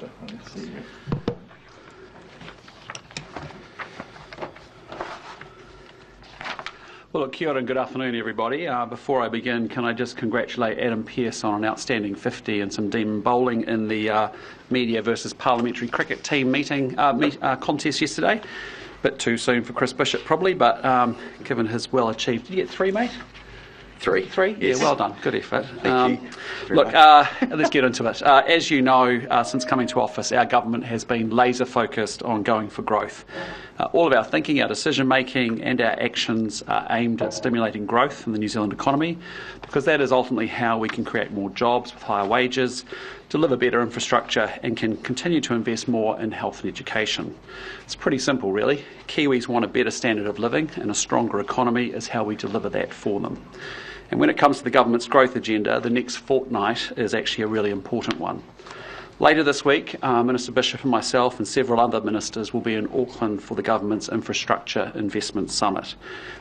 Minister. Let's see you. Well, kia ora and good afternoon, everybody. Before I begin, can I just congratulate Adam Pearce on an outstanding 50 and some demon bowling in the media versus parliamentary cricket team contest yesterday. Bit too soon for Chris Bishop, probably, but given his well achieved. Did you get 3, mate? Three. Yes. Yeah, well done. Good effort. Thank you. Look, let's get into it. As you know, since coming to office, our government has been laser focused on going for growth. All of our thinking, our decision making and our actions are aimed at stimulating growth in the New Zealand economy, because that is ultimately how we can create more jobs with higher wages, deliver better infrastructure and can continue to invest more in health and education. It's pretty simple, really. Kiwis want a better standard of living, and a stronger economy is how we deliver that for them. And when it comes to the government's growth agenda, the next fortnight is actually a really important one. Later this week, Minister Bishop and myself and several other ministers will be in Auckland for the government's Infrastructure Investment Summit,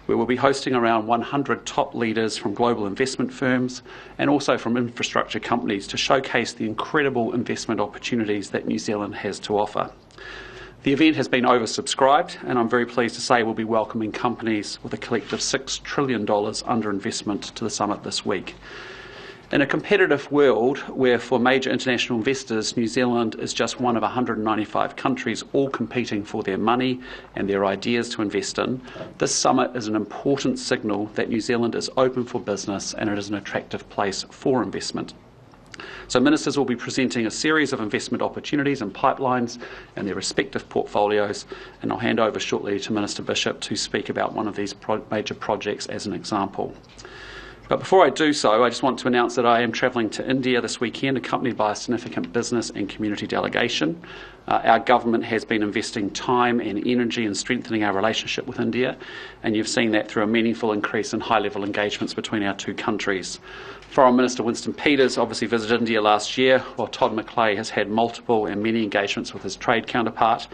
where we'll be hosting around 100 top leaders from global investment firms and also from infrastructure companies to showcase the incredible investment opportunities that New Zealand has to offer. The event has been oversubscribed, and I'm very pleased to say we'll be welcoming companies with a collective $6 trillion under investment to the summit this week. In a competitive world where for major international investors, New Zealand is just one of 195 countries all competing for their money and their ideas to invest in, this summit is an important signal that New Zealand is open for business and it is an attractive place for investment. So ministers will be presenting a series of investment opportunities and pipelines and their respective portfolios, and I'll hand over shortly to Minister Bishop to speak about one of these major projects as an example. But before I do so, I just want to announce that I am travelling to India this weekend, accompanied by a significant business and community delegation. Our government has been investing time and energy in strengthening our relationship with India, and you've seen that through a meaningful increase in high-level engagements between our two countries. Foreign Minister Winston Peters obviously visited India last year, while Todd McClay has had multiple and many engagements with his trade counterpart.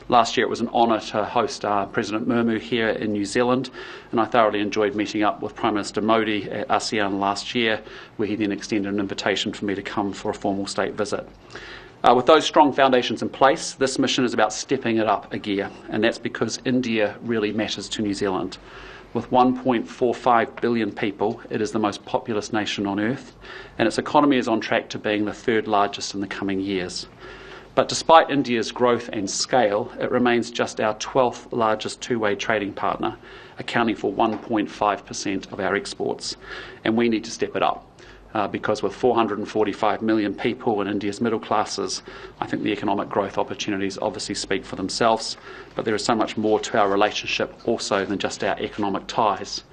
Last year it was an honour to host President Murmu here in New Zealand, and I thoroughly enjoyed meeting up with Prime Minister Modi at ASEAN last year, where he then extended an invitation for me to come for a formal state visit. With those strong foundations in place, this mission is about stepping it up a gear, and that's because India really matters to New Zealand. With 1.45 billion people, it is the most populous nation on earth, and its economy is on track to being the third largest in the coming years. But despite India's growth and scale, it remains just our 12th largest two-way trading partner, accounting for 1.5% of our exports. And we need to step it up, because with 445 million people in India's middle classes, I think the economic growth opportunities obviously speak for themselves, but there is so much more to our relationship also than just our economic ties.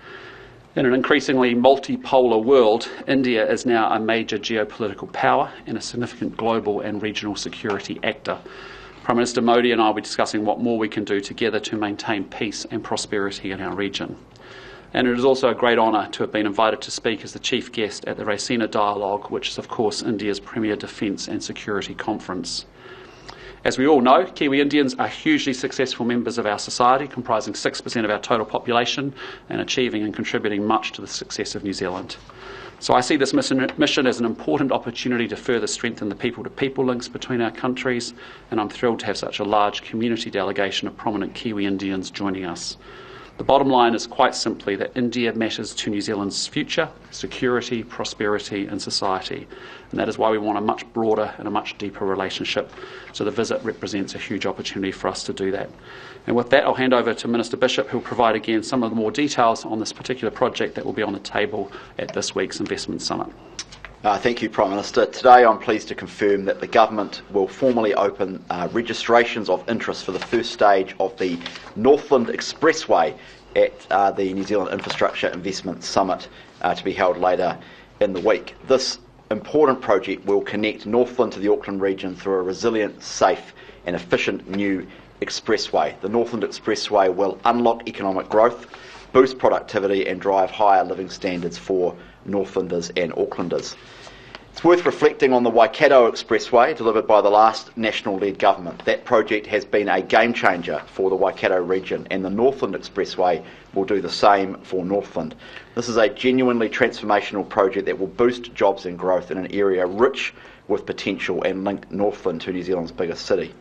In an increasingly multipolar world, India is now a major geopolitical power and a significant global and regional security actor. Prime Minister Modi and I will be discussing what more we can do together to maintain peace and prosperity in our region. And it is also a great honour to have been invited to speak as the chief guest at the Raisina Dialogue, which is of course India's premier defence and security conference. As we all know, Kiwi Indians are hugely successful members of our society, comprising 6% of our total population and achieving and contributing much to the success of New Zealand. So I see this mission as an important opportunity to further strengthen the people-to-people links between our countries, and I'm thrilled to have such a large community delegation of prominent Kiwi Indians joining us. The bottom line is quite simply that India matters to New Zealand's future, security, prosperity and society. And that is why we want a much broader and a much deeper relationship. So the visit represents a huge opportunity for us to do that. And with that, I'll hand over to Minister Bishop, who will provide again some of the more details on this particular project that will be on the table at this week's Investment Summit. Thank you, Prime Minister. Today I'm pleased to confirm that the Government will formally open registrations of interest for the first stage of the Northland Expressway at the New Zealand Infrastructure Investment Summit to be held later in the week. This important project will connect Northland to the Auckland region through a resilient, safe and efficient new expressway. The Northland Expressway will unlock economic growth, boost productivity and drive higher living standards for Northlanders and Aucklanders. It's worth reflecting on the Waikato Expressway delivered by the last National-led government. That project has been a game changer for the Waikato region, and the Northland Expressway will do the same for Northland. This is a genuinely transformational project that will boost jobs and growth in an area rich with potential and link Northland to New Zealand's biggest city.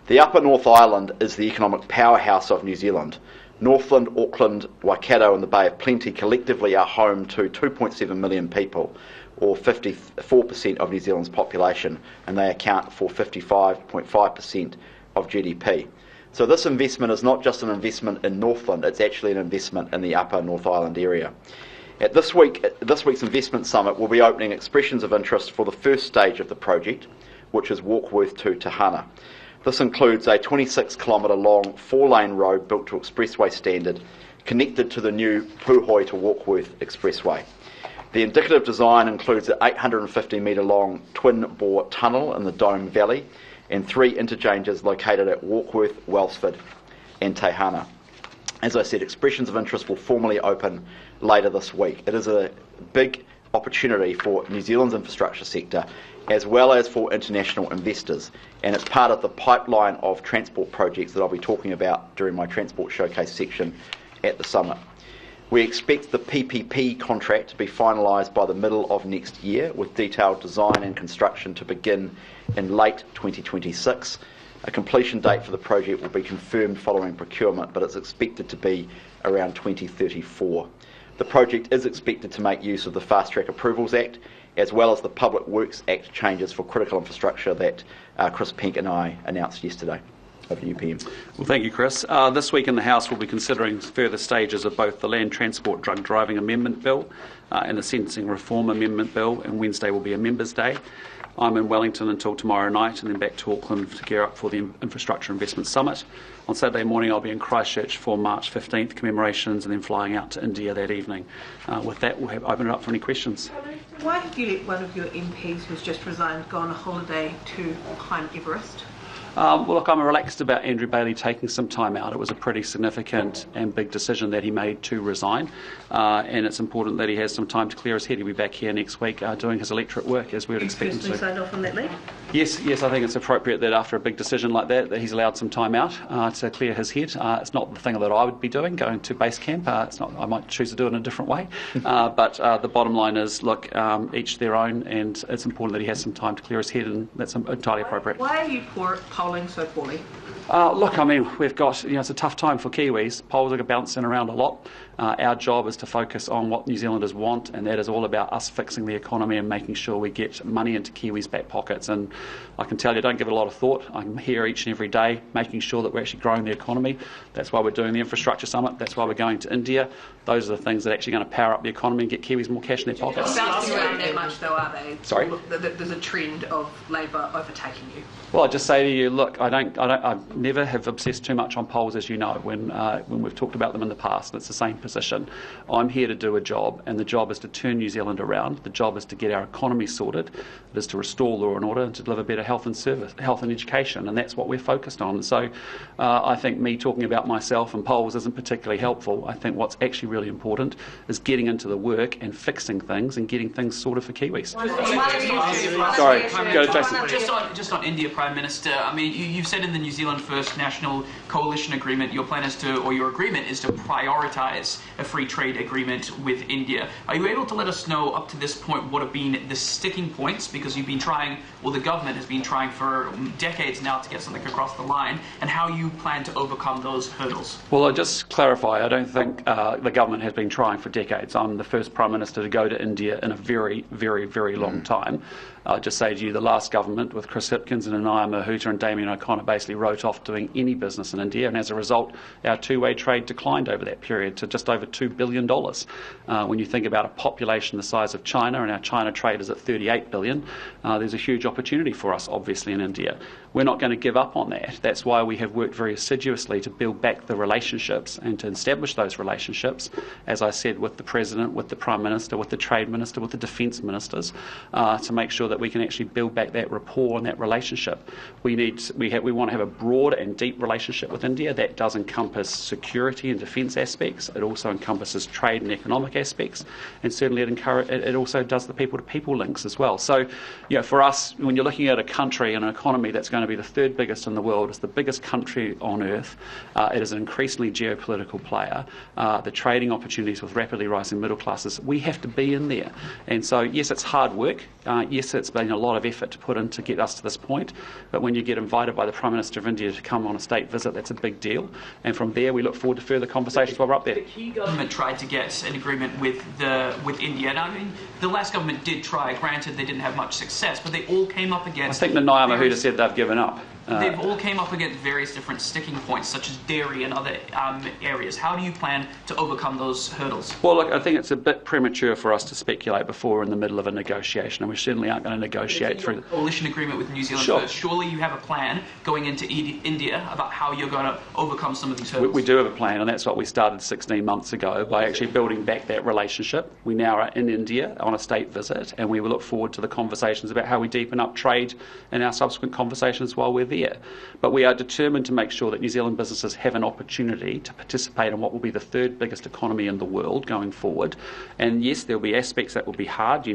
The Upper North Island is the economic powerhouse of New Zealand. Northland, Auckland, Waikato and the Bay of Plenty collectively are home to 2.7 million people, or 54% of New Zealand's population, and they account for 55.5% of GDP. So this investment is not just an investment in Northland, it's actually an investment in the Upper North Island area. At this week's Investment Summit, we'll be opening expressions of interest for the first stage of the project, which is Warkworth to Tahana. This includes a 26-kilometre long 4-lane road built to expressway standard, connected to the new Puhoi to Warkworth expressway. The indicative design includes an 850-metre long twin-bore tunnel in the Dome Valley and 3 interchanges located at Warkworth, Wellsford and Tahana. As I said, expressions of interest will formally open later this week. It is a big opportunity for New Zealand's infrastructure sector as well as for international investors, and it's part of the pipeline of transport projects that I'll be talking about during my Transport Showcase section at the summit. We expect the PPP contract to be finalised by the middle of next year, with detailed design and construction to begin in late 2026. A completion date for the project will be confirmed following procurement, but it's expected to be around 2034. The project is expected to make use of the Fast Track Approvals Act, as well as the Public Works Act changes for critical infrastructure that Chris Hipkins and I announced yesterday. Over to you, PM. Well, thank you, Chris. This week in the House we'll be considering further stages of both the Land Transport Drug Driving Amendment Bill and the Sentencing Reform Amendment Bill, and Wednesday will be a Members' Day. I'm in Wellington until tomorrow night and then back to Auckland to gear up for the Infrastructure Investment Summit. On Saturday morning I'll be in Christchurch for March 15th commemorations and then flying out to India that evening. With that, we'll open it up for any questions. Why have you let one of your MPs who's just resigned go on a holiday to climb Everest? Well, look, I'm relaxed about Andrew Bailey taking some time out. It was a pretty significant and big decision that he made to resign, and it's important that he has some time to clear his head. He'll be back here next week doing his electorate work, as we would expect him to. Signed off on that leave? Yes, I think it's appropriate that after a big decision like that he's allowed some time out to clear his head. It's not the thing that I would be doing, going to base camp. It's not. I might choose to do it in a different way. But the bottom line is, look, each their own, and it's important that he has some time to clear his head, and that's entirely appropriate. Why are you polling so poorly? Look, I mean, we've got, it's a tough time for Kiwis. Polls are bouncing around a lot. Our job is to focus on what New Zealanders want, and that is all about us fixing the economy and making sure we get money into Kiwis' back pockets. And I can tell you, don't give it a lot of thought. I'm here each and every day making sure that we're actually growing the economy. That's why we're doing the Infrastructure Summit. That's why we're going to India. Those are the things that are actually going to power up the economy and get Kiwis more cash in their pockets. They're not bouncing around that much, though, are they? Sorry? There's a trend of Labour overtaking you. Well, I just say to you, look, I never have obsessed too much on polls, as you know, when we've talked about them in the past, and it's the same position. I'm here to do a job, and the job is to turn New Zealand around. The job is to get our economy sorted. It is to restore law and order and to deliver better health and education, and that's what we're focused on. So I think me talking about myself and polls isn't particularly helpful. I think what's actually really important is getting into the work and fixing things and getting things sorted for Kiwis. Sorry, go to Jason. Just on India, Prime Minister, I mean, you've said in the New Zealand First National Coalition Agreement, your plan is to, or your agreement is to prioritise a free trade agreement with India. Are you able to let us know up to this point what have been the sticking points? Because you've been trying, well, the government has been trying for decades now to get something across the line, and how you plan to overcome those hurdles. Well, I'll just clarify, I don't think the government has been trying for decades. I'm the first Prime Minister to go to India in a very, very, very long time. I'll just say to you, the last government with Chris Hipkins and Anaya Mahuta and Damien O'Connor basically wrote off doing any business in India, and as a result, our two-way trade declined over that period to just over $2 billion. When you think about a population the size of China, and our China trade is at $38 billion, there's a huge opportunity for us, obviously, in India. We're not going to give up on that. That's why we have worked very assiduously to build back the relationships and to establish those relationships, as I said, with the President, with the Prime Minister, with the Trade Minister, with the Defence Ministers, to make sure that we can actually build back that rapport and that relationship. We want to have a broad and deep relationship with India. That does encompass security and defence aspects. It also encompasses trade and economic aspects, and certainly it also does the people-to-people links as well. So, for us, when you're looking at a country and an economy that's going to be the third biggest in the world, it's the biggest country on earth. It is an increasingly geopolitical player. The trading opportunities with rapidly rising middle classes, we have to be in there. And so, yes, it's hard work. Yes, it's been a lot of effort to put in to get us to this point. But when you get invited by the Prime Minister of India to come on a state visit, that's a big deal. And from there, we look forward to further conversations while we're up there. The government tried to get an agreement with India. And I mean, the last government did try. Granted, they didn't have much success, but they all came up against... I think the Nayama Huda said they've given up. They've all came up against various different sticking points, such as dairy and other areas. How do you plan to overcome those hurdles? Well, look, I think it's a bit premature for us to speculate before we're in the middle of a negotiation, and we certainly aren't going to negotiate through... coalition agreement with New Zealand Sure. first. Surely you have a plan going into India about how you're going to overcome some of these hurdles. We do have a plan, and that's what we started 16 months ago by actually building back that relationship. We now are in India on a state visit, and we will look forward to the conversations about how we deepen up trade in our subsequent conversations while we're there. But we are determined to make sure that New Zealand businesses have an opportunity to participate in what will be the third biggest economy in the world going forward. And yes, there will be aspects that will be hard.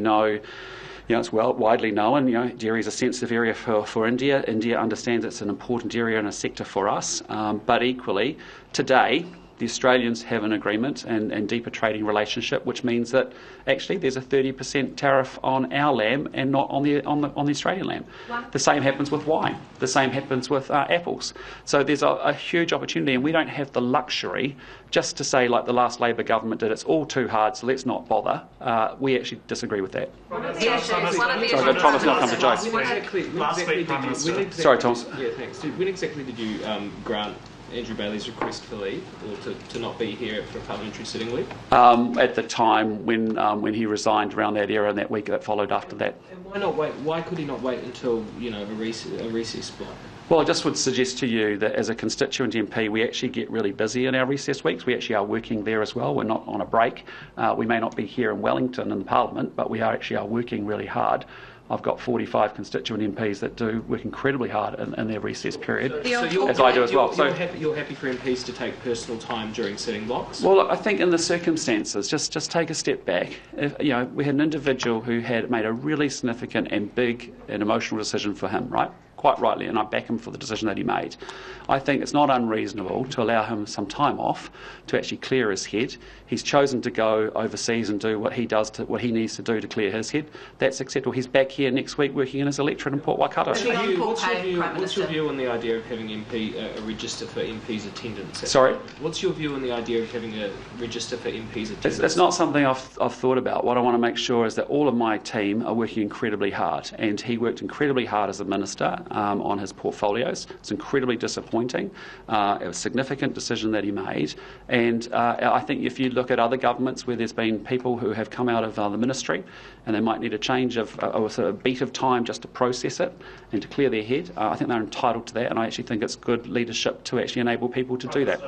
It's widely known, dairy is a sensitive area for India. India understands it's an important area and a sector for us. But equally, today, the Australians have an agreement and deeper trading relationship, which means that actually there's a 30% tariff on our lamb and not on the Australian lamb. Wow. The same happens with wine. The same happens with apples. So there's a huge opportunity, and we don't have the luxury just to say, like the last Labor government did, it's all too hard, so let's not bother. We actually disagree with that. Sorry, Thomas, not come to Joe. Sorry, Thomas. Yeah, thanks. When exactly did you grant Andrew Bailey's request for leave, or to not be here for a parliamentary sitting leave? At the time when he resigned, around that era and that week that followed after that. And why not wait? Why could he not wait until a recess block? Well, I just would suggest to you that as a constituent MP, we actually get really busy in our recess weeks. We actually are working there as well. We're not on a break. We may not be here in Wellington in the Parliament, but we are working really hard. I've got 45 constituent MPs that do work incredibly hard in their recess period, as I do as well. So you're happy for MPs to take personal time during sitting blocks? Well, look, I think in the circumstances, just take a step back. We had an individual who had made a really significant and big and emotional decision for him, right? Quite rightly, and I back him for the decision that he made. I think it's not unreasonable to allow him some time off to actually clear his head. He's chosen to go overseas and do what he needs to do to clear his head. That's acceptable. He's back here next week working in his electorate in Port Waikato. What's your view on the idea of having a register for MPs' attendance? Sorry? What's your view on the idea of having a register for MPs' attendance? It's not something I've thought about. What I want to make sure is that all of my team are working incredibly hard, and he worked incredibly hard as a minister on his portfolios. It's incredibly disappointing. It was a significant decision that he made, and I think if you look at other governments where there's been people who have come out of the ministry and they might need a change of a beat of time just to process it and to clear their head, I think they're entitled to that, and I actually think it's good leadership to actually enable people to do that.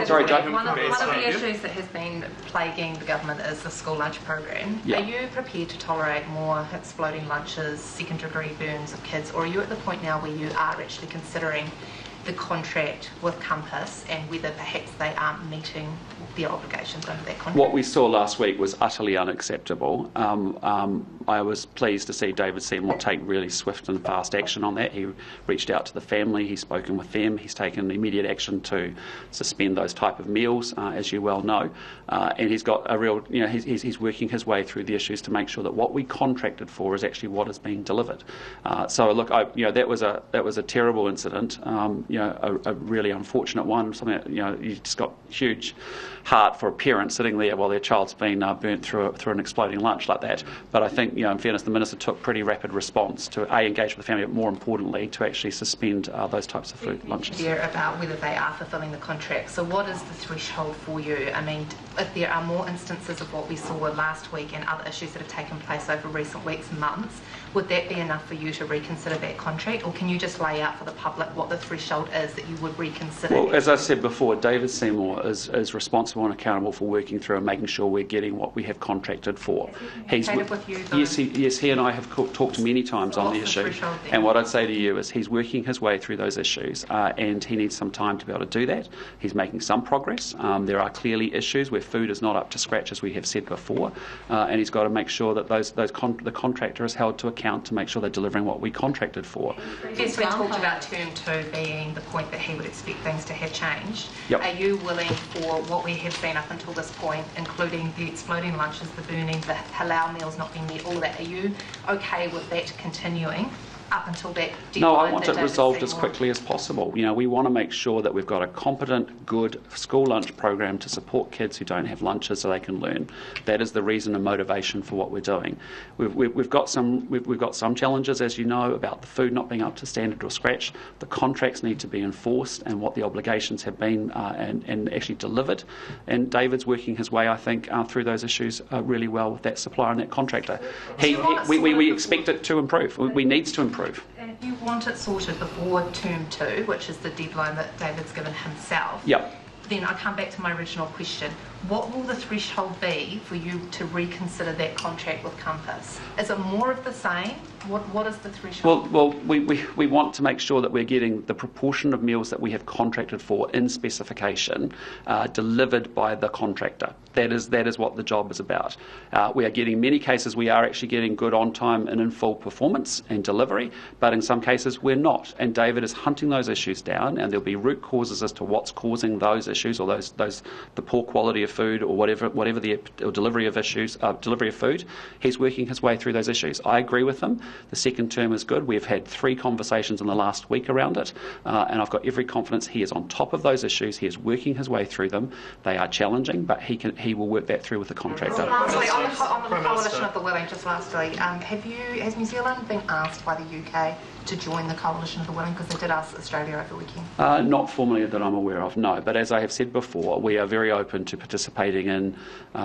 Sorry, Joe. One of the issues that has been plaguing the government is the school lunch program. Yeah. Are you prepared to tolerate more exploding lunches, second-degree burns of kids, or are you at the point now where you are actually considering the contract with Compass and whether perhaps they aren't meeting their obligations under that contract? What we saw last week was utterly unacceptable. I was pleased to see David Seymour take really swift and fast action on that. He reached out to the family, he's spoken with them, he's taken immediate action to suspend those type of meals, as you well know, and he's got a real, he's working his way through the issues to make sure that what we contracted for is actually what is being delivered. So look, that was a terrible incident, a really unfortunate one. Something that, you just got huge heart for a parent sitting there while their child's been burnt through an exploding lunch like that. But I think, in fairness, the Minister took pretty rapid response to engage with the family, but more importantly, to actually suspend those types of food lunches. About whether they are fulfilling the contract. So what is the threshold for you? I mean, if there are more instances of what we saw last week and other issues that have taken place over recent weeks and months, would that be enough for you to reconsider that contract, or can you just lay out for the public what the threshold is that you would reconsider? Well, as I said before, David Seymour is responsible and accountable for working through and making sure we're getting what we have contracted for. With you, yes, he and I have talked many times on the issue, and what I'd say to you is he's working his way through those issues, and he needs some time to be able to do that. He's making some progress. There are clearly issues where food is not up to scratch, as we have said before, and he's got to make sure that the contractor is held to account to make sure they're delivering what we contracted for. Yes, we talked about term 2 being the point that he would expect things to have changed. Yep. Are you willing for what we have seen up until this point, including the exploding lunches, the burning, the halal meals not being met, all of that. Are you okay with that continuing up until that deadline? No, I want that it David resolved as Seymour- quickly as possible. You know, we want to make sure that we've got a competent, good school lunch program to support kids who don't have lunches so they can learn. That is the reason and motivation for what we're doing. We've got some challenges, as you know, about the food not being up to standard or scratch. The contracts need to be enforced and what the obligations have been and actually delivered. And David's working his way, I think, through those issues really well with that supplier and that contractor. We expect it to improve. We need to improve. And if you want it sorted before term 2, which is the deadline that David's given himself, Yep. then I come back to my original question. What will the threshold be for you to reconsider that contract with Compass? Is it more of the same? What is the threshold? Well, we want to make sure that we're getting the proportion of meals that we have contracted for in specification delivered by the contractor. That is what the job is about. We are getting, many cases, we are actually getting good on time and in full performance and delivery, but in some cases we're not. And David is hunting those issues down, and there'll be root causes as to what's causing those issues, or the poor quality of food, or whatever the delivery of food. He's working his way through those issues. I agree with him. The second term is good. We've had 3 conversations in the last week around it, and I've got every confidence he is on top of those issues. He is working his way through them. They are challenging, but he will work that through with the contractor. Lastly, on the Coalition of the Willing, just lastly, has New Zealand been asked by the UK to join the Coalition of the Willing? Because they did ask Australia over the weekend. Not formally that I'm aware of, no. But as I have said before, we are very open to participating in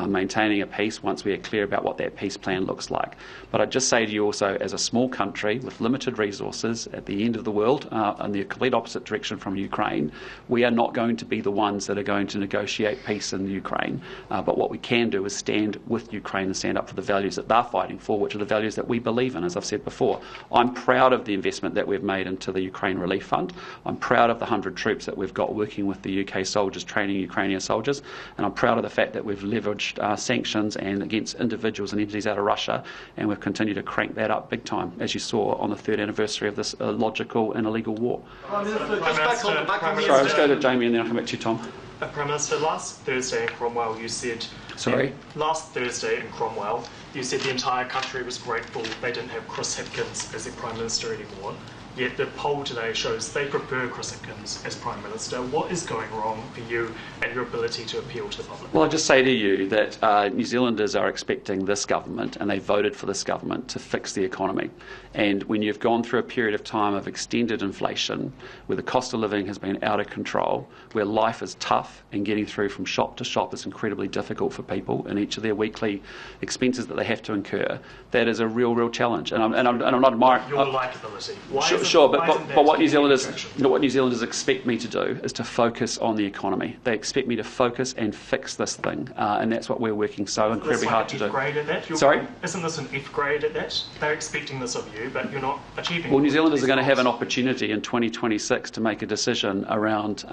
maintaining a peace once we are clear about what that peace plan looks like. But I'd just say to you also, as a small country with limited resources at the end of the world, in the complete opposite direction from Ukraine, we are not going to be the ones that are going to negotiate peace in Ukraine. But what we can do is stand with Ukraine and stand up for the values that they're fighting for, which are the values that we believe in, as I've said before. I'm proud of the investment that we've made into the Ukraine Relief Fund. I'm proud of the 100 troops that we've got working with the UK soldiers, training Ukrainian soldiers, and I'm proud of the fact that we've leveraged sanctions and against individuals and entities out of Russia, and we've continued to crank that up big time, as you saw on the 3rd anniversary of this illogical and illegal war. Sorry, I'll just go to Jamie and then I'll come back to you, Tom. Prime Minister, last Thursday in Cromwell you said... Sorry? Last Thursday in Cromwell you said the entire country was grateful they didn't have Chris Hipkins as their Prime Minister anymore. Yet the poll today shows they prefer Chris Hipkins as Prime Minister. What is going wrong for you and your ability to appeal to the public? Well, I'll just say to you that New Zealanders are expecting this government, and they voted for this government, to fix the economy. And when you've gone through a period of time of extended inflation, where the cost of living has been out of control, where life is tough and getting through from shop to shop is incredibly difficult for people in each of their weekly expenses that they have to incur, that is a real challenge. And I'm not admiring... Your likability. Sure, but what New Zealanders expect me to do is to focus on the economy. They expect me to focus and fix this thing, and that's what we're working so incredibly hard to do. Grade at that? Sorry? Isn't this an F grade at that? They're expecting this of you, but you're not achieving it. Well, New Zealanders are going to have an opportunity in 2026 to make a decision around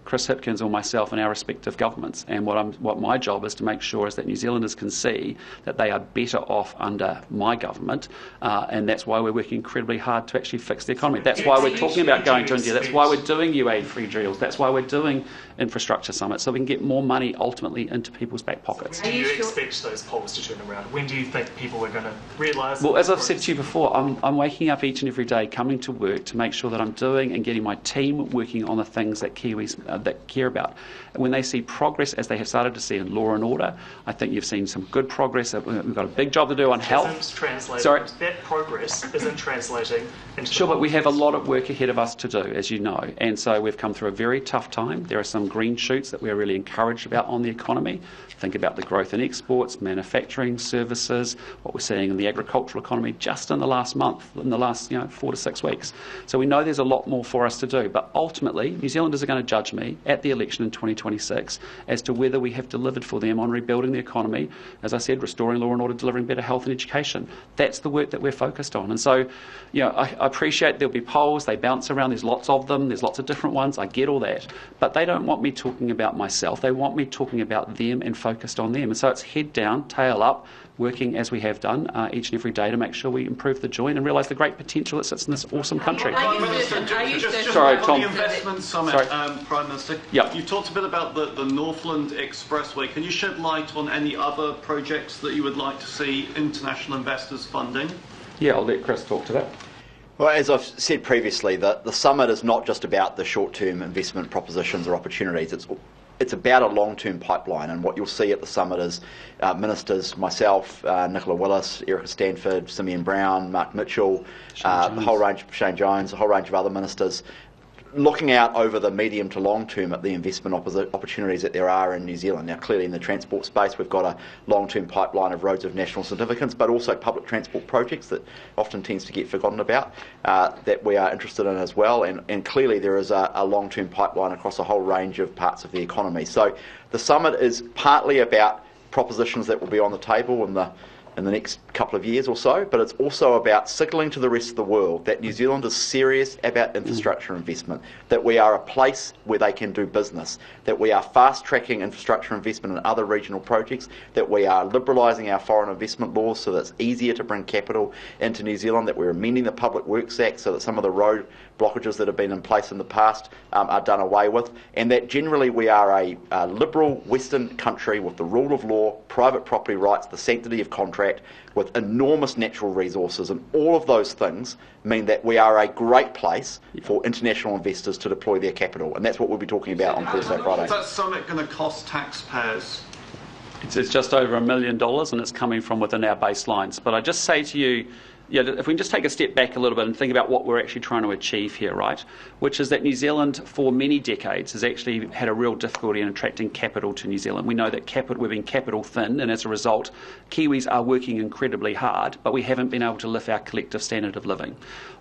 Chris Hipkins or myself and our respective governments. And what my job is to make sure is that New Zealanders can see that they are better off under my government, and that's why we're working incredibly hard to actually fix the economy. That's why we're talking about going to India. That's why we're doing UAID-free drills. That's why we're doing infrastructure summits, so we can get more money ultimately into people's back pockets. When do you expect those polls to turn around? When do you think people are going to realise? Well, as I've said to you before, I'm waking up each and every day, coming to work to make sure that I'm doing and getting my team working on the things that Kiwis that care about. When they see progress, as they have started to see in law and order, I think you've seen some good progress. We've got a big job to do on health. Sorry? That progress isn't translating into... Sure, but we have a lot of work ahead of us to do, as you know, and so we've come through a very tough time. There are some green shoots that we're really encouraged about on the economy. Think about the growth in exports, manufacturing, services, what we're seeing in the agricultural economy just in the last month, in the last 4 to 6 weeks. So we know there's a lot more for us to do, but ultimately New Zealanders are going to judge me at the election in 2026 as to whether we have delivered for them on rebuilding the economy, as I said, restoring law and order, delivering better health and education. That's the work that we're focused on. And so, I appreciate that there'll be polls, they bounce around, there's lots of them, there's lots of different ones, I get all that. But they don't want me talking about myself, they want me talking about them and focused on them. And so it's head down, tail up, working as we have done each and every day to make sure we improve the joint and realise the great potential that sits in this awesome country. Sorry, Tom. The investment summit, Prime Minister. Yep. You've talked a bit about the Northland expressway. Can you shed light on any other projects that you would like to see international investors funding? Yeah, I'll let Chris talk to that. Well, as I've said previously, the summit is not just about the short-term investment propositions or opportunities. It's about a long-term pipeline, and what you'll see at the summit is ministers, myself, Nicola Willis, Erica Stanford, Simeon Brown, Mark Mitchell, Shane Jones, a whole range of other ministers, looking out over the medium to long term at the investment opportunities that there are in New Zealand. Now, clearly in the transport space, we've got a long-term pipeline of roads of national significance, but also public transport projects that often tends to get forgotten about that we are interested in as well. And clearly there is a long-term pipeline across a whole range of parts of the economy. So the summit is partly about propositions that will be on the table in the next couple of years or so, but it's also about signalling to the rest of the world that New Zealand is serious about infrastructure investment, that we are a place where they can do business, that we are fast-tracking infrastructure investment in other regional projects, that we are liberalising our foreign investment laws so that it's easier to bring capital into New Zealand, that we're amending the Public Works Act so that some of the road blockages that have been in place in the past are done away with, and that generally we are a liberal Western country with the rule of law, private property rights, the sanctity of contract, with enormous natural resources, and all of those things mean that we are a great place for international investors to deploy their capital, and that's what we'll be talking about on Thursday, Friday. Is that summit going to cost taxpayers? It's just over $1 million, and it's coming from within our baselines. But I just say to you, if we can just take a step back a little bit and think about what we're actually trying to achieve here, right? Which is that New Zealand, for many decades, has actually had a real difficulty in attracting capital to New Zealand. We know that we've been capital thin, and as a result, Kiwis are working incredibly hard, but we haven't been able to lift our collective standard of living.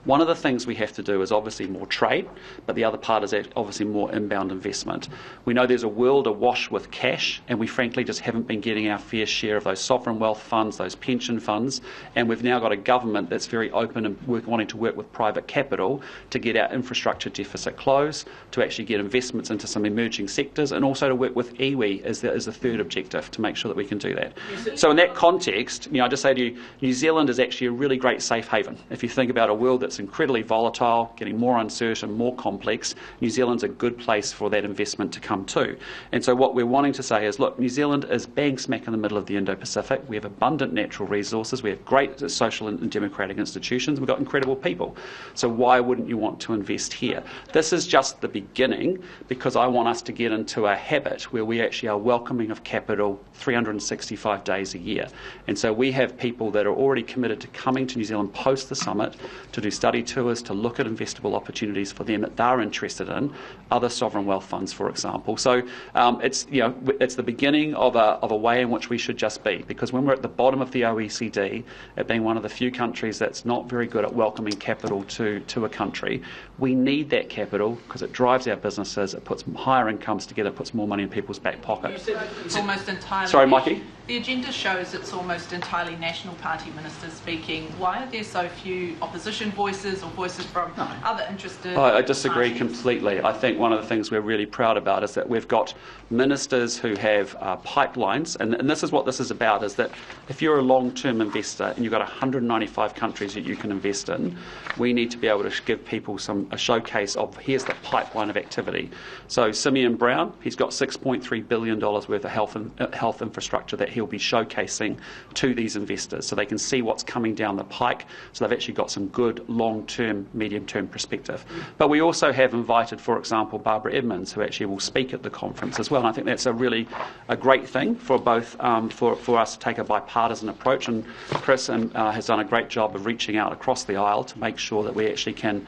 One of the things we have to do is obviously more trade, but the other part is obviously more inbound investment. We know there's a world awash with cash, and we frankly just haven't been getting our fair share of those sovereign wealth funds, those pension funds, and we've now got a government that's very open and wanting to work with private capital to get our infrastructure deficit closed, to actually get investments into some emerging sectors, and also to work with iwi as the third objective to make sure that we can do that. So in that context, I just say to you, New Zealand is actually a really great safe haven. If you think about a world that's incredibly volatile, getting more uncertain, more complex, New Zealand's a good place for that investment to come to. And so what we're wanting to say is, look, New Zealand is bang smack in the middle of the Indo-Pacific. We have abundant natural resources. We have great social and democratic institutions. We've got incredible people. So why wouldn't you want to invest here? This is just the beginning, because I want us to get into a habit where we actually are welcoming of capital 365 days a year. And so we have people that are already committed to coming to New Zealand post the summit to do study tours, to look at investable opportunities for them that they're interested in, other sovereign wealth funds, for example. So it's the beginning of a way in which we should just be, because when we're at the bottom of the OECD, at being one of the few countries that's not very good at welcoming capital to a country, we need that capital because it drives our businesses, it puts higher incomes together, puts more money in people's back pocket. You said it's almost entirely... Sorry, Mikey? The agenda shows it's almost entirely National Party ministers speaking. Why are there so few opposition voices or voices from other interested I disagree parties? completely. I think one of the things we're really proud about is that we've got ministers who have pipelines, and this is what this is about, is that if you're a long-term investor and you've got 195 countries that you can invest in, we need to be able to give people a showcase of here's the pipeline of activity. So Simeon Brown, he's got $6.3 billion worth of health infrastructure that he'll be showcasing to these investors so they can see what's coming down the pike, so they've actually got some good long-term, medium-term perspective. But we also have invited, for example, Barbara Edmonds, who actually will speak at the conference as well, and I think that's a great thing for both for us to take a bipartisan approach, and Chris has done a great job of reaching out across the aisle to make sure that we actually can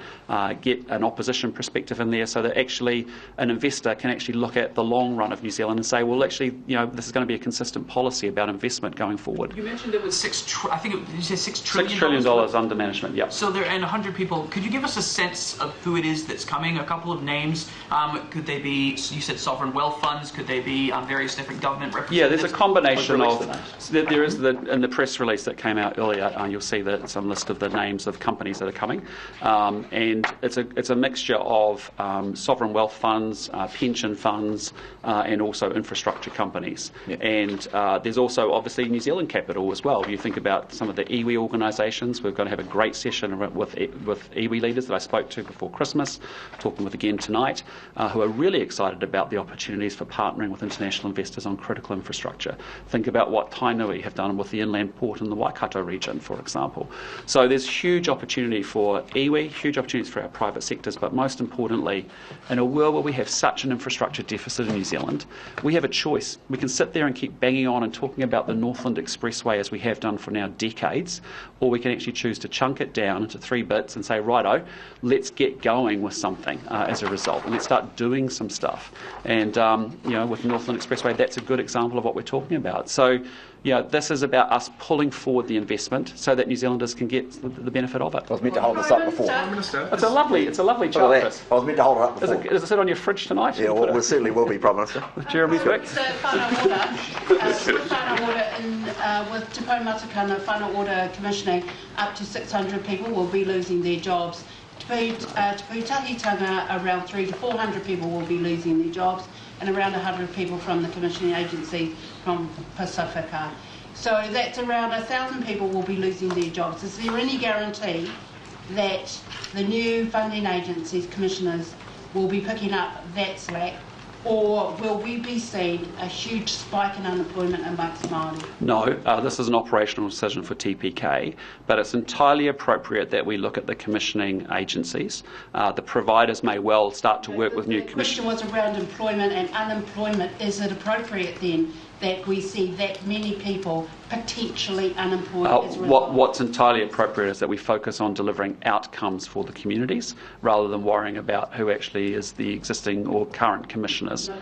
get an opposition perspective in there, so that actually an investor can actually look at the long run of New Zealand and say, well, actually, this is going to be a consistent policy policy about investment going forward. You mentioned it was I think did you say $6 trillion? $6 trillion under management, yep. So there, and 100 people. Could you give us a sense of who it is that's coming? A couple of names. Could they be, you said sovereign wealth funds, could they be various different government representatives? Yeah, there's a combination of, there is in the press release that came out earlier, you'll see some list of the names of companies that are coming. And it's a mixture of sovereign wealth funds, pension funds, and also infrastructure companies. Yeah. And there's also obviously New Zealand capital as well. If you think about some of the iwi organisations, we're going to have a great session with iwi leaders that I spoke to before Christmas, talking with again tonight, who are really excited about the opportunities for partnering with international investors on critical infrastructure. Think about what Tainui have done with the inland port in the Waikato region, for example. So there's huge opportunity for iwi, huge opportunities for our private sectors, but most importantly, in a world where we have such an infrastructure deficit in New Zealand, we have a choice. We can sit there and keep banging on and talking about the Northland expressway as we have done for now decades, or we can actually choose to chunk it down into 3 bits and say, righto, let's get going with something as a result, and let's start doing some stuff. And with Northland Expressway, that's a good example of what we're talking about. So, this is about us pulling forward the investment so that New Zealanders can get the benefit of it. I was meant to hold this up before. It's a lovely chart, Chris. I was meant to hold it up before. Is it sit on your fridge tonight? Yeah, well, it certainly will be, Prime Minister. With Jeremy's work. So Whānau Ora, with Te Poumatakana Whānau Ora commissioning, up to 600 people will be losing their jobs. Te Pūtahitanga, around 300 to 400 people will be losing their jobs, and around 100 people from the commissioning agency from Pacifica. So that's around 1,000 people will be losing their jobs. Is there any guarantee that the new funding agencies, commissioners, will be picking up that slack, or will we be seeing a huge spike in unemployment amongst Māori? No, this is an operational decision for TPK, but it's entirely appropriate that we look at the commissioning agencies. The providers may well start to work with new commissioners. The question was around employment and unemployment. Is it appropriate then that we see that many people potentially unemployed as a result? What's entirely appropriate is that we focus on delivering outcomes for the communities rather than worrying about who actually is the existing or current commissioners.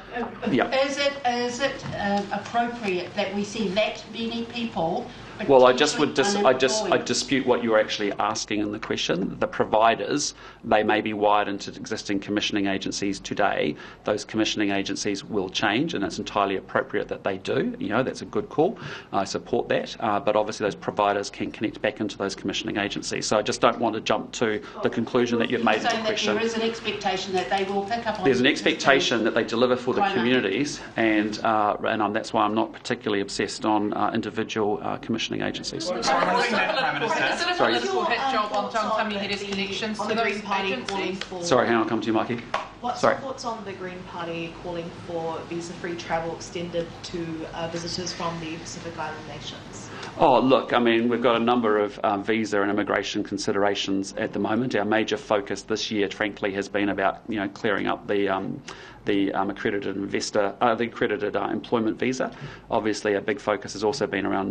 Yeah. Is it appropriate that we see that many people? Well, I dispute what you're actually asking in the question. The providers, they may be wired into existing commissioning agencies today. Those commissioning agencies will change, and it's entirely appropriate that they do. That's a good call. I support that. But obviously those providers can connect back into those commissioning agencies. So I just don't want to jump to the conclusion that you've made in the question. There is an expectation that they will pick up on. There's an expectation that they deliver for the communities, and that's why I'm not particularly obsessed on individual commissioning agencies. Is it a political hit job on John Tamihere's connections to those agencies? Sorry, hang on, I'll come to you, Mikey. What's your thoughts on the Green Party calling for visa-free travel extended to visitors from the Pacific Island nations? Oh, look, we've got a number of visa and immigration considerations at the moment. Our major focus this year, frankly, has been about clearing up the accredited investor, the accredited employment visa. Obviously, a big focus has also been around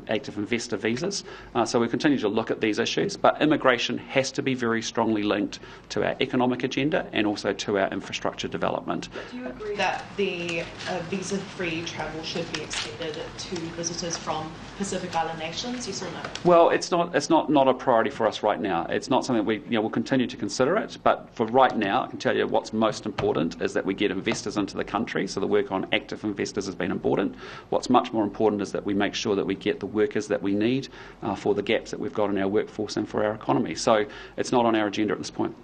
active investor visas. So we continue to look at these issues, but immigration has to be very strongly linked to our economic agenda and also to our infrastructure development. Do you agree that the visa-free travel should be extended to visitors from Pacific Island nations? Yes or no? Well, it's not a priority for us right now. It's not something we'll continue to consider it, but for right now, I can tell you what's most important is that we get investors into the country. So the work on active investors has been important. What's much more important is that we make sure that we get the workers that we need for the gaps that we've got in our workforce and for our economy. So it's not on our agenda at this point.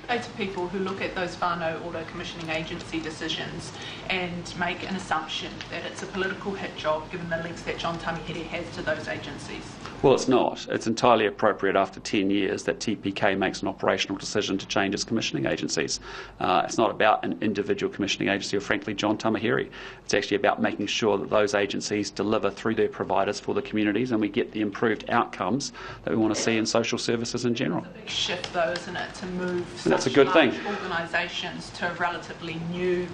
Say to people who look at those Whānau Ora commissioning agency decisions and make an assumption that it's a political hit job given the links that John Tamihere has to those agencies? Well, it's not. It's entirely appropriate after 10 years that TPK makes an operational decision to change its commissioning agencies. It's not about an individual commissioning agency or, frankly, John Tamihere. It's actually about making sure that those agencies deliver through their providers for the communities and we get the improved outcomes that we want to see in social services in general. It's a big shift, though, isn't it, to move that's a good thing. Organisations to a relatively new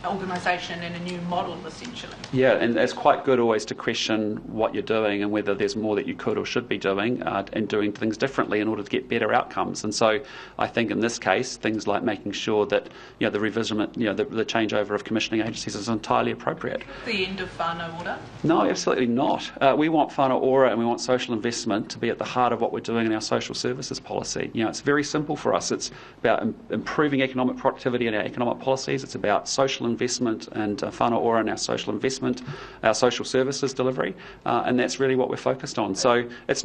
organisation and a new model, essentially. Yeah, and it's quite good always to question what you're doing and whether there's more that you could or should be doing, and doing things differently in order to get better outcomes. And so I think in this case, things like making sure that the revision, the changeover of commissioning agencies is entirely appropriate. The end of Whānau Ora? No, absolutely not. We want Whānau Ora and we want social investment to be at the heart of what we're doing in our social services policy. It's very simple for us. It's about improving economic productivity in our economic policies. It's about social investment and Whānau Ora and our social investment, our social services delivery, and that's really what we're focused on. So it's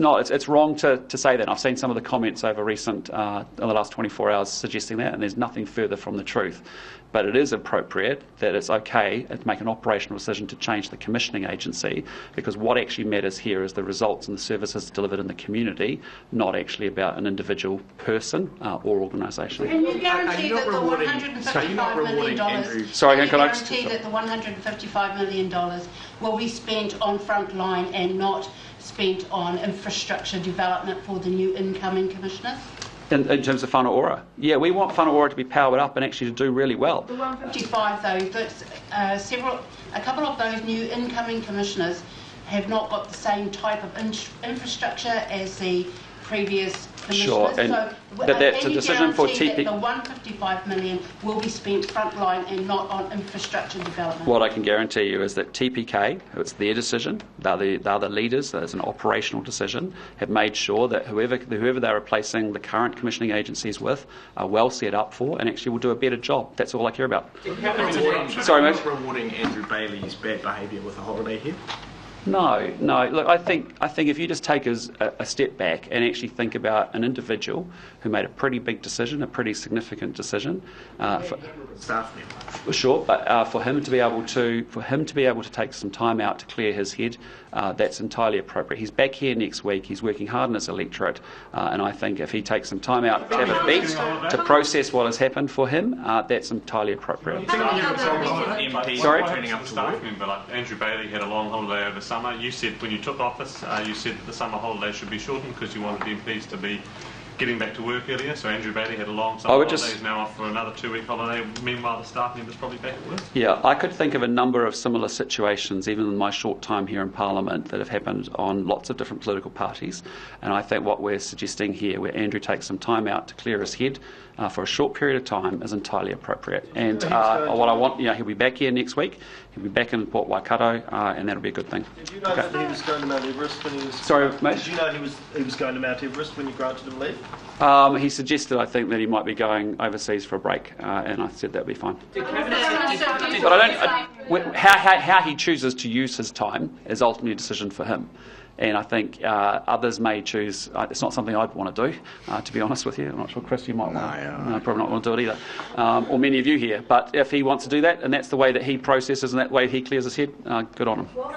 wrong to say that. I've seen some of the comments over in the last 24 hours suggesting that, and there's nothing further from the truth. But it is appropriate that it's okay to make an operational decision to change the commissioning agency, because what actually matters here is the results and the services delivered in the community, not actually about an individual person or organisation. Can you guarantee that the $155 million? Sorry, can I guarantee that the $155 million will be spent on frontline and not spent on infrastructure development for the new incoming commissioners? In terms of Whānau Ora? Yeah, we want Whānau Ora to be powered up and actually to do really well. The 155 though, but a couple of those new incoming commissioners have not got the same type of infrastructure as the previous commissioners. Sure, and so that's a decision for TP. That the 155 million will be spent frontline and not on infrastructure development. What I can guarantee you is that TPK, it's their decision, they're the leaders, there's an operational decision, have made sure that whoever they're replacing the current commissioning agencies with are well set up for and actually will do a better job. That's all I care about. Sorry, mate. Rewarding Andrew Bailey's bad behaviour with a holiday here? No. Look, I think if you just take a step back and actually think about an individual who made a pretty big decision, a pretty significant decision, Staff member. Sure, but for him to be able to take some time out to clear his head, that's entirely appropriate. He's back here next week. He's working hard in his electorate, and I think if he takes some time out to have a beat to process what has happened for him, that's entirely appropriate. Sorry, turning up staff member like Andrew Bailey had a long holiday over summer. You said when you took office, you said that the summer holiday should be shortened because you wanted MPs to be getting back to work earlier. So Andrew Bailey had a long summer holiday. He's now off for another 2-week holiday. Meanwhile, the staff member's probably back at work. Yeah, I could think of a number of similar situations, even in my short time here in Parliament, that have happened on lots of different political parties. And I think what we're suggesting here, where Andrew takes some time out to clear his head for a short period of time, is entirely appropriate. And what I want, he'll be back here next week. He'll be back in Port Waikato, and that'll be a good thing. Did you know that he was going to Mount Everest when he was... Sorry, mate? Did you know he was going to Mount Everest when you granted him leave? He suggested, I think, that he might be going overseas for a break, and I said that'd be fine. But how he chooses to use his time is ultimately a decision for him. And I think others may choose. It's not something I'd want to do, to be honest with you. I'm not sure, Chris, you might want to. Probably not want to do it either, or many of you here. But if he wants to do that, and that's the way that he processes and that way he clears his head, good on him. Was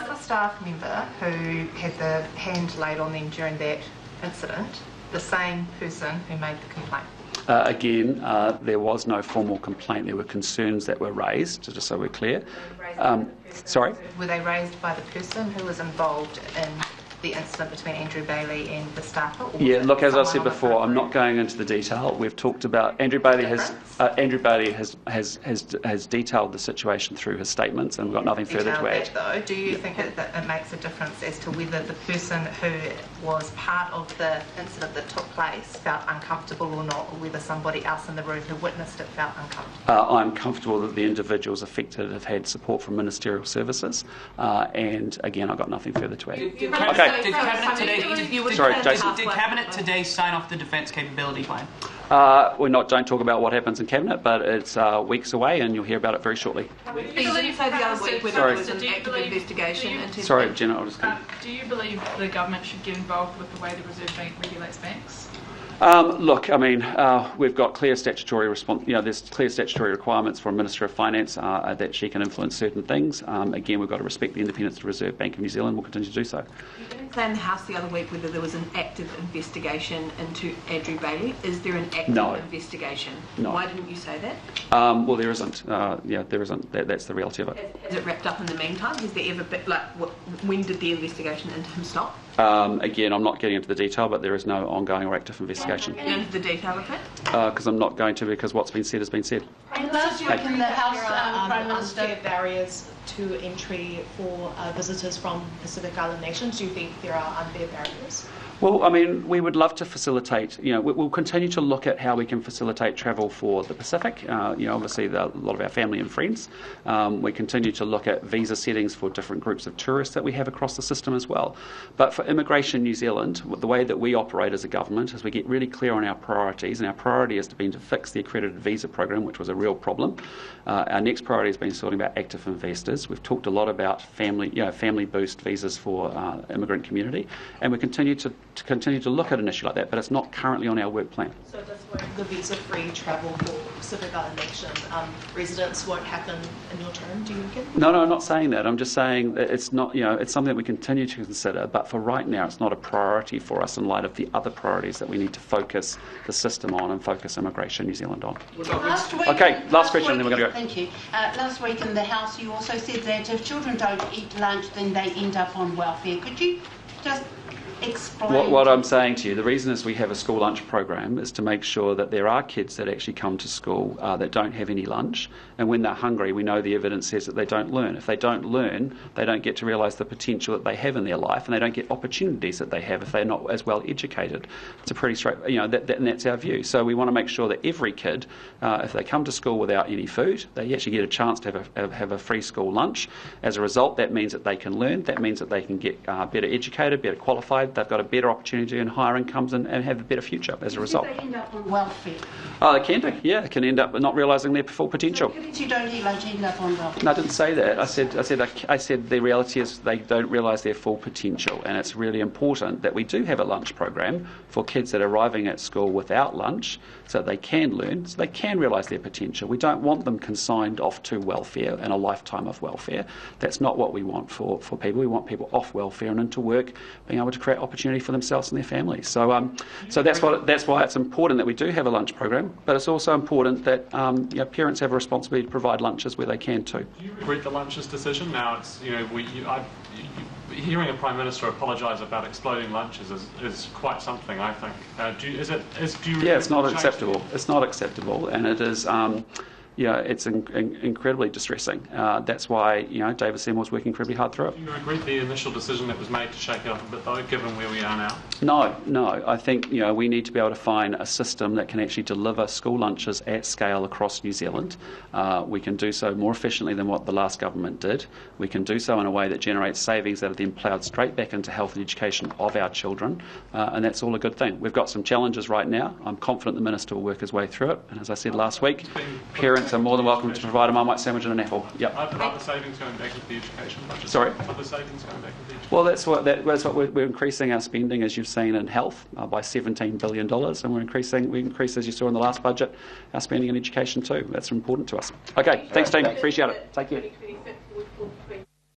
the staff member who had the hand laid on them during that incident the same person who made the complaint? Again, there was no formal complaint. There were concerns that were raised, just so we're clear. Sorry? Were they raised by the person who was involved in the incident between Andrew Bailey and the staffer? Yeah, look, as I said before, I'm not going into the detail. We've talked about Andrew Bailey has detailed the situation through his statements, and we've got nothing further to add. Though, do you think that it makes a difference as to whether the person who was part of the incident that took place felt uncomfortable or not, or whether somebody else in the room who witnessed it felt uncomfortable? I'm comfortable that the individuals affected have had support from ministerial services, and again, I've got nothing further to add. Okay. Did Cabinet today sign off the defence capability plan? Don't talk about what happens in Cabinet, but it's weeks away, and you'll hear about it very shortly. You didn't say the other week whether there was an active investigation into... Sorry, Jenna, I'll just... Do you believe the government should get involved with the way the Reserve Bank regulates banks? Look, I mean, we've got clear statutory there's clear statutory requirements for a Minister of Finance that she can influence certain things. Again, we've got to respect the independence of the Reserve Bank of New Zealand. We'll continue to do so. You didn't say in the House the other week whether there was an active investigation into Andrew Bailey. Is there an active investigation? No. Why didn't you say that? Well, there isn't. There isn't. That's the reality of it. Has it wrapped up in the meantime? Has there ever been, when did the investigation into him stop? Again, I'm not getting into the detail, but there is no ongoing or active investigation. Get into the detail of it. Because I'm not going to, because what's been said has been said. Last week in the House, Prime Minister, unfair barriers to entry for visitors from Pacific Island nations. Do you think there are unfair barriers? Well, I mean, we would love to facilitate, we'll continue to look at how we can facilitate travel for the Pacific, obviously a lot of our family and friends. We continue to look at visa settings for different groups of tourists that we have across the system as well. But for Immigration New Zealand, the way that we operate as a government is we get really clear on our priorities, and our priority has been to fix the accredited visa program, which was a real problem. Our next priority has been sorting about active investors. We've talked a lot about family boost visas for immigrant community, and we continue to look at an issue like that, but it's not currently on our work plan. So does the visa-free travel for Pacific Island nation residents won't happen in your term, do you reckon? No, I'm not saying that. I'm just saying that it's not, it's something that we continue to consider, but for right now it's not a priority for us in light of the other priorities that we need to focus the system on and focus Immigration New Zealand on. last question, and then we're going to go. Thank you. Last week in the House, you also said that if children don't eat lunch, then they end up on welfare. Could you just explain? What I'm saying to you, the reason is we have a school lunch program is to make sure that there are kids that actually come to school that don't have any lunch, and when they're hungry, we know the evidence says that they don't learn. If they don't learn, they don't get to realise the potential that they have in their life, and they don't get opportunities that they have if they're not as well educated. It's a pretty straight, and that's our view. So we want to make sure that every kid, if they come to school without any food, they actually get a chance to have a free school lunch. As a result, that means that they can learn. That means that they can get better educated, better qualified. They've got a better opportunity and higher incomes and have a better future as a result. They end up on welfare. Oh, they can do. Yeah, they can end up not realising their full potential. So kids who don't eat lunch end up on welfare. No, I didn't say that. I said the reality is they don't realise their full potential, and it's really important that we do have a lunch program for kids that are arriving at school without lunch, so they can learn, so they can realise their potential. We don't want them consigned off to welfare and a lifetime of welfare. That's not what we want for people. We want people off welfare and into work, being able to create opportunity for themselves and their families. So that's why it's important that we do have a lunch program, but it's also important that parents have a responsibility to provide lunches where they can too. Do you regret the lunches decision? Now it's hearing a Prime Minister apologise about exploding lunches is quite something, I think. It's not acceptable. It's not acceptable, and it is. It's incredibly distressing. That's why David Seymour's working incredibly hard through it. Do you regret the initial decision that was made to shake it up a bit, though, given where we are now? No. I think we need to be able to find a system that can actually deliver school lunches at scale across New Zealand. We can do so more efficiently than what the last government did. We can do so in a way that generates savings that are then ploughed straight back into health and education of our children, and that's all a good thing. We've got some challenges right now. I'm confident the Minister will work his way through it, and as I said last week, parents are more than welcome to provide a Marmite sandwich and an apple. Yep. Are the savings going back into the education budget? Sorry? Are the savings going back into the education? Well, that's what we're increasing our spending, as you've seen, in health by $17 billion, and we increase, as you saw in the last budget, our spending in education too. That's important to us. Okay, thanks team, appreciate it. Take care.